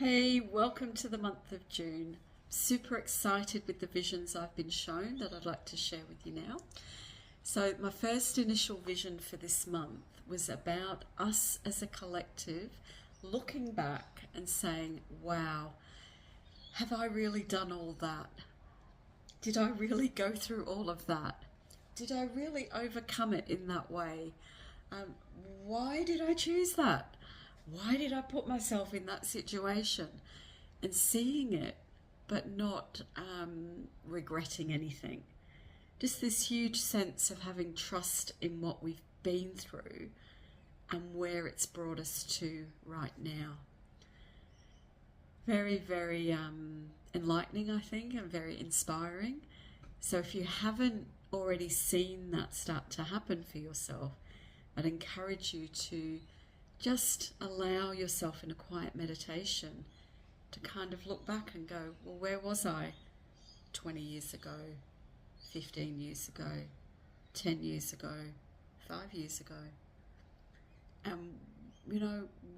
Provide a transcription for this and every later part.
Hey, welcome to the month of June. Super excited with the visions I've been shown that I'd like to share with you now. So my first initial vision for this month was about us as a collective looking back and saying, wow, have I really done all that? Did I really go through all of that? Did I really overcome it in that way? Why did I choose that? Why did I put myself in that situation? And seeing it, but not regretting anything. Just this huge sense of having trust in what we've been through and where it's brought us to right now. Very, very enlightening, I think, and very inspiring. So if you haven't already seen that start to happen for yourself, I'd encourage you to just allow yourself in a quiet meditation to kind of look back and go, well, where was I 20 years ago, 15 years ago, 10 years ago, 5 years ago? And,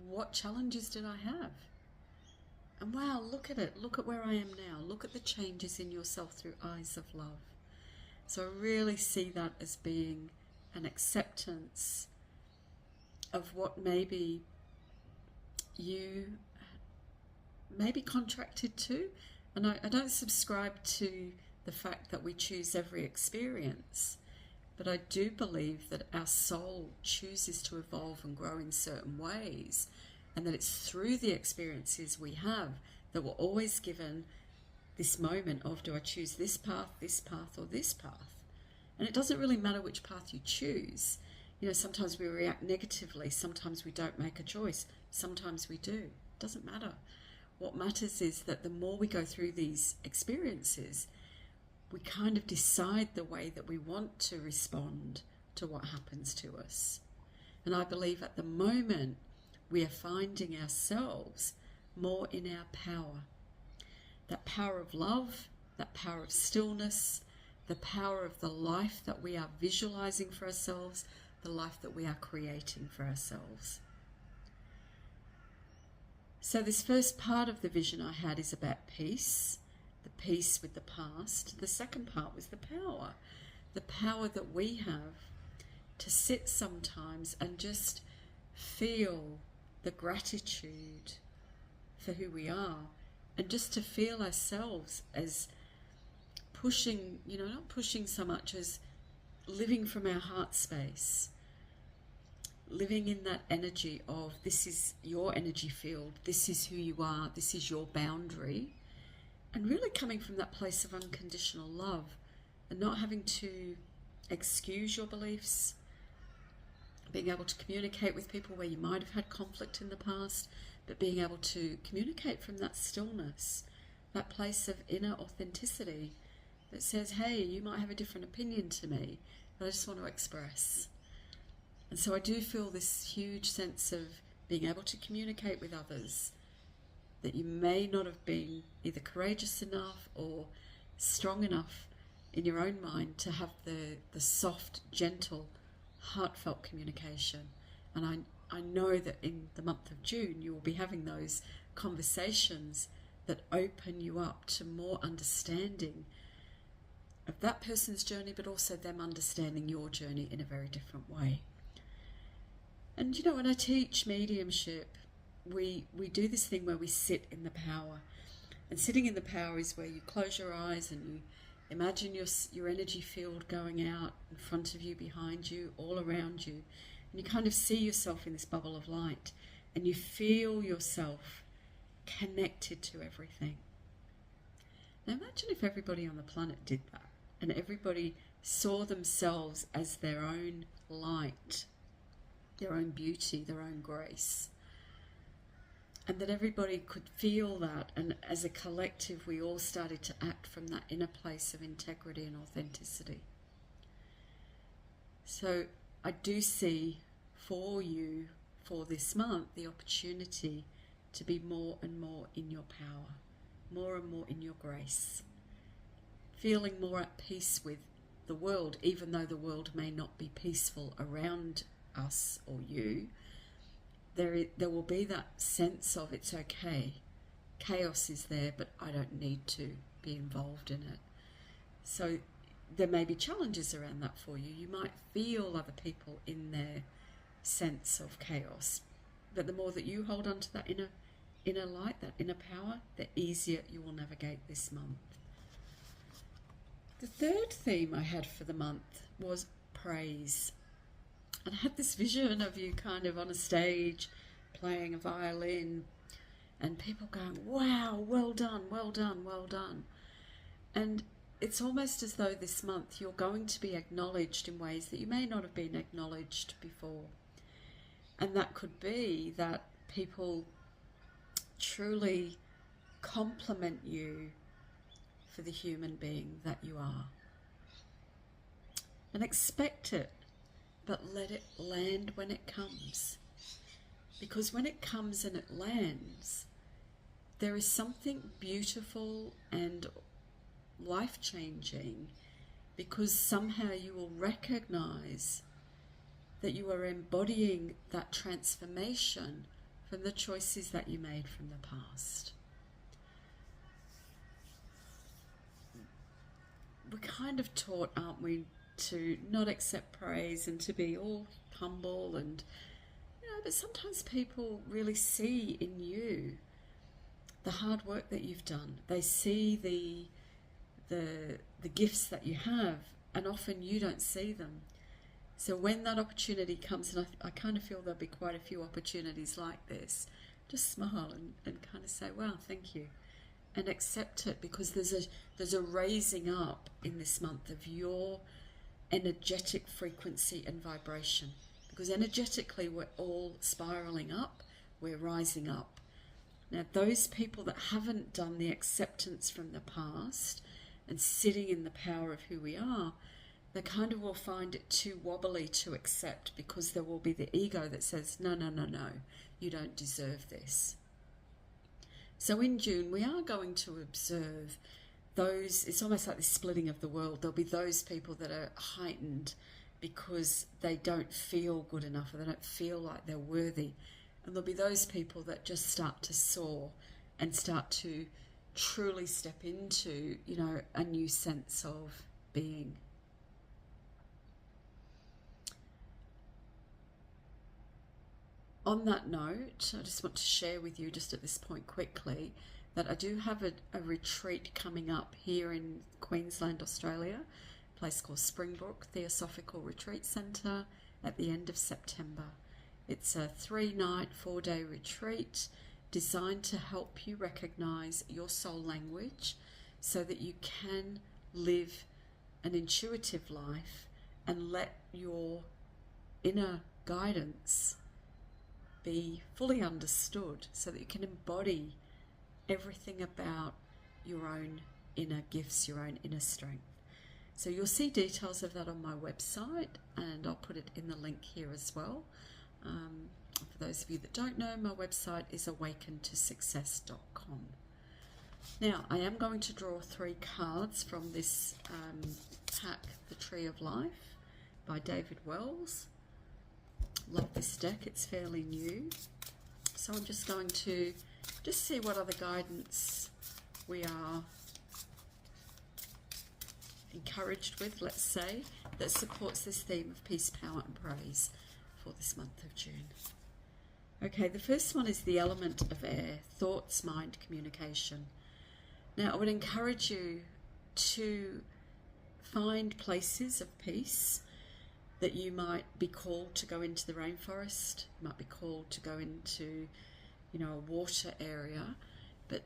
what challenges did I have? And wow, look at it. Look at where I am now. Look at the changes in yourself through eyes of love. So I really see that as being an acceptance of what maybe you maybe contracted to. And I don't subscribe to the fact that we choose every experience, but I do believe that our soul chooses to evolve and grow in certain ways, and that it's through the experiences we have that we're always given this moment of, do I choose this path, or this path? And it doesn't really matter which path you choose. Sometimes we react negatively, sometimes we don't make a choice, sometimes we do. It doesn't matter. What matters is that the more we go through these experiences, we kind of decide the way that we want to respond to what happens to us. And I believe at the moment we are finding ourselves more in our power. That power of love, that power of stillness, the power of the life that we are visualizing for ourselves, the life that we are creating for ourselves. So this first part of the vision I had is about peace, the peace with the past. The second part was the power that we have to sit sometimes and just feel the gratitude for who we are, and just to feel ourselves as pushing, not pushing so much as living from our heart space, living in that energy of, this is your energy field, this is who you are, this is your boundary, and really coming from that place of unconditional love and not having to excuse your beliefs, being able to communicate with people where you might have had conflict in the past, but being able to communicate from that stillness, that place of inner authenticity that says, hey, you might have a different opinion to me, but I just want to express. And so I do feel this huge sense of being able to communicate with others that you may not have been either courageous enough or strong enough in your own mind to have the soft, gentle, heartfelt communication. And I know that in the month of June you will be having those conversations that open you up to more understanding of that person's journey, but also them understanding your journey in a very different way. And when I teach mediumship, we do this thing where we sit in the power. And sitting in the power is where you close your eyes and you imagine your energy field going out in front of you, behind you, all around you. And you kind of see yourself in this bubble of light, and you feel yourself connected to everything. Now imagine if everybody on the planet did that, and everybody saw themselves as their own light, their own beauty, their own grace. And that everybody could feel that, and as a collective we all started to act from that inner place of integrity and authenticity. So I do see for you, for this month, the opportunity to be more and more in your power, more and more in your grace, feeling more at peace with the world, even though the world may not be peaceful around us or you. There will be that sense of, it's okay, chaos is there, but I don't need to be involved in it. So there may be challenges around that for you. You might feel other people in their sense of chaos, but the more that you hold on to that inner light, that inner power, the easier you will navigate this month. The third theme I had for the month was praise. And I had this vision of you kind of on a stage playing a violin and people going, wow, well done, well done, well done. And it's almost as though this month you're going to be acknowledged in ways that you may not have been acknowledged before. And that could be that people truly compliment you for the human being that you are. And expect it, but let it land when it comes. Because when it comes and it lands, there is something beautiful and life-changing, because somehow you will recognize that you are embodying that transformation from the choices that you made from the past. We're kind of taught, aren't we, to not accept praise and to be all humble, and but sometimes people really see in you the hard work that you've done. They see the gifts that you have, and often you don't see them. So when that opportunity comes, and I kind of feel there'll be quite a few opportunities like this, just smile and kind of say, wow, thank you, and accept it, because there's a raising up in this month of your energetic frequency and vibration, because energetically we're all spiraling up, we're rising up. Now those people that haven't done the acceptance from the past and sitting in the power of who we are, they kind of will find it too wobbly to accept, because there will be the ego that says, no, no, no, no, you don't deserve this. So in June, we are going to observe those, it's almost like the splitting of the world. There'll be those people that are heightened because they don't feel good enough, or they don't feel like they're worthy. And there'll be those people that just start to soar and start to truly step into, a new sense of being. On that note, I just want to share with you just at this point quickly that I do have a retreat coming up here in Queensland, Australia, a place called Springbrook Theosophical Retreat Centre at the end of September. It's a 3-night, 4-day retreat designed to help you recognise your soul language so that you can live an intuitive life and let your inner guidance be fully understood, so that you can embody everything about your own inner gifts, your own inner strength. So you'll see details of that on my website, and I'll put it in the link here as well. For those of you that don't know, my website is awakentosuccess.com. Now, I am going to draw 3 cards from this pack, The Tree of Life by David Wells. Love this deck, it's fairly new. So I'm just going to see what other guidance we are encouraged with, let's say, that supports this theme of peace, power and praise for this month of June. Okay, the first one is the element of air, thoughts, mind, communication. Now, I would encourage you to find places of peace that you might be called to go into the rainforest, you might be called to go into, a water area. But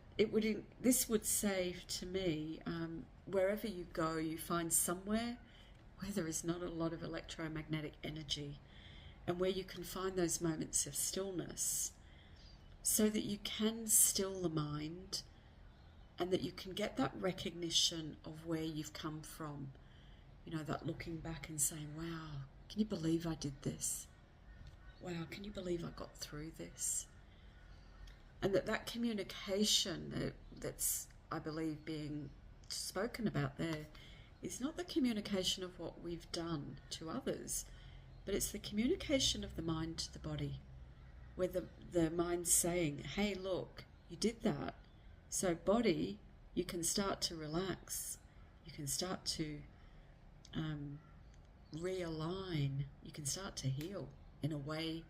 this would say to me, wherever you go, you find somewhere where there is not a lot of electromagnetic energy, and where you can find those moments of stillness, so that you can still the mind, and that you can get that recognition of where you've come from. That looking back and saying, wow, can you believe I did this? Wow, can you believe I got through this? And that communication that's, I believe, being spoken about there is not the communication of what we've done to others, but it's the communication of the mind to the body, where the mind's saying, hey, look, you did that, So body, you can start to relax. You can start to realign. You can start to heal in a way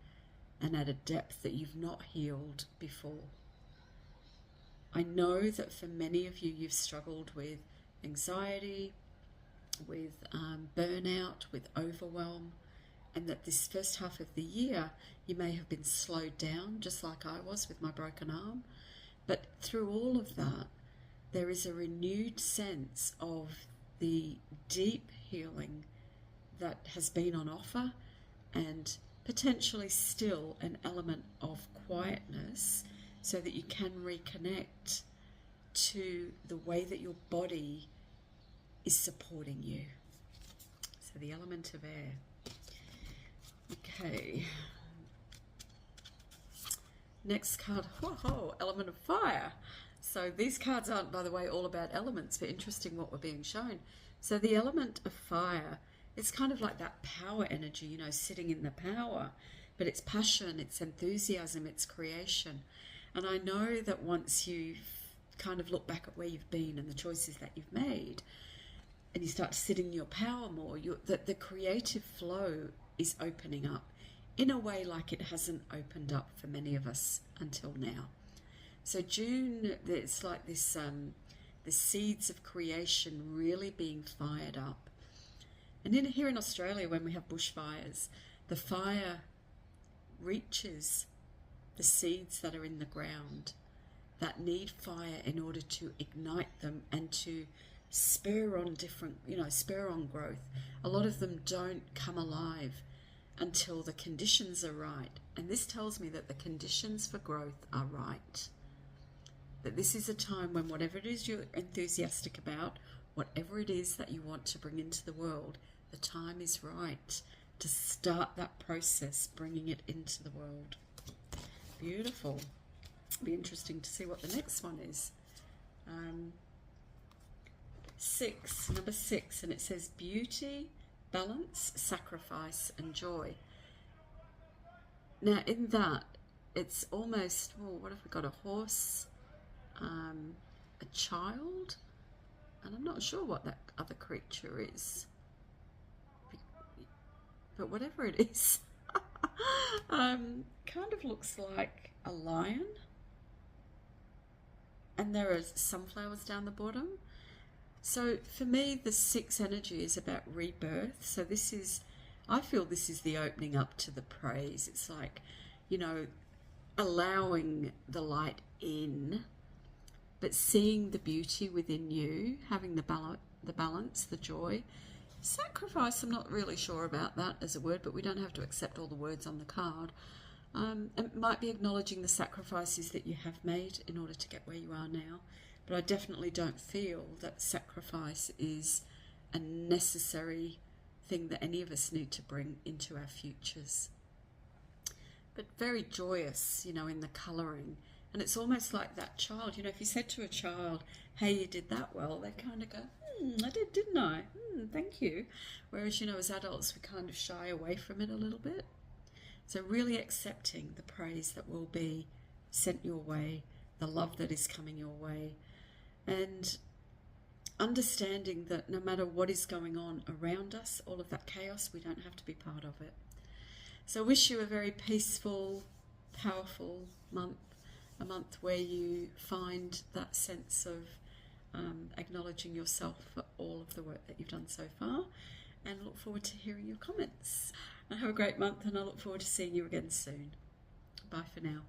and at a depth that you've not healed before. I know that for many of you, you've struggled with anxiety, with burnout, with overwhelm, and that this first half of the year, you may have been slowed down, just like I was with my broken arm. But through all of that, there is a renewed sense of the deep healing that has been on offer, and potentially still an element of quietness, so that you can reconnect to the way that your body is supporting you. So the element of air. Okay. Next card, whoa, element of fire. So these cards aren't, by the way, all about elements, but interesting what we're being shown. So the element of fire, it's kind of like that power energy, you know, sitting in the power, but it's passion, it's enthusiasm, it's creation. And I know that once you've kind of looked back at where you've been and the choices that you've made, and you start to sit in your power more, that the creative flow is opening up in a way like it hasn't opened up for many of us until now. So June, it's like this, the seeds of creation really being fired up. And here in Australia, when we have bushfires, the fire reaches the seeds that are in the ground that need fire in order to ignite them and to spur on different, spur on growth. A lot of them don't come alive until the conditions are right. And this tells me that the conditions for growth are right. That this is a time when whatever it is you're enthusiastic about, whatever it is that you want to bring into the world, the time is right to start that process, bringing it into the world. Beautiful. It'll be interesting to see what the next one is. Number 6, and it says beauty, balance, sacrifice, and joy. Now in that, it's almost, what have we got? A horse, a child, and I'm not sure what that other creature is, but whatever it is, kind of looks like a lion, and there are sunflowers down the bottom. So for me, the 6 energy is about rebirth. So this is, I feel this is the opening up to the praise. It's like, allowing the light in, but seeing the beauty within you, having the balance, the joy. Sacrifice, I'm not really sure about that as a word, but we don't have to accept all the words on the card. It might be acknowledging the sacrifices that you have made in order to get where you are now. But I definitely don't feel that sacrifice is a necessary thing that any of us need to bring into our futures. But very joyous, in the colouring. And it's almost like that child, if you said to a child, hey, you did that well, they kind of go, I did, didn't I? Thank you. Whereas, as adults, we kind of shy away from it a little bit. So really accepting the praise that will be sent your way, the love that is coming your way, and understanding that no matter what is going on around us, all of that chaos, we don't have to be part of it. So I wish you a very peaceful, powerful month, a month where you find that sense of acknowledging yourself for all of the work that you've done so far, and look forward to hearing your comments. And have a great month, and I look forward to seeing you again soon. Bye for now.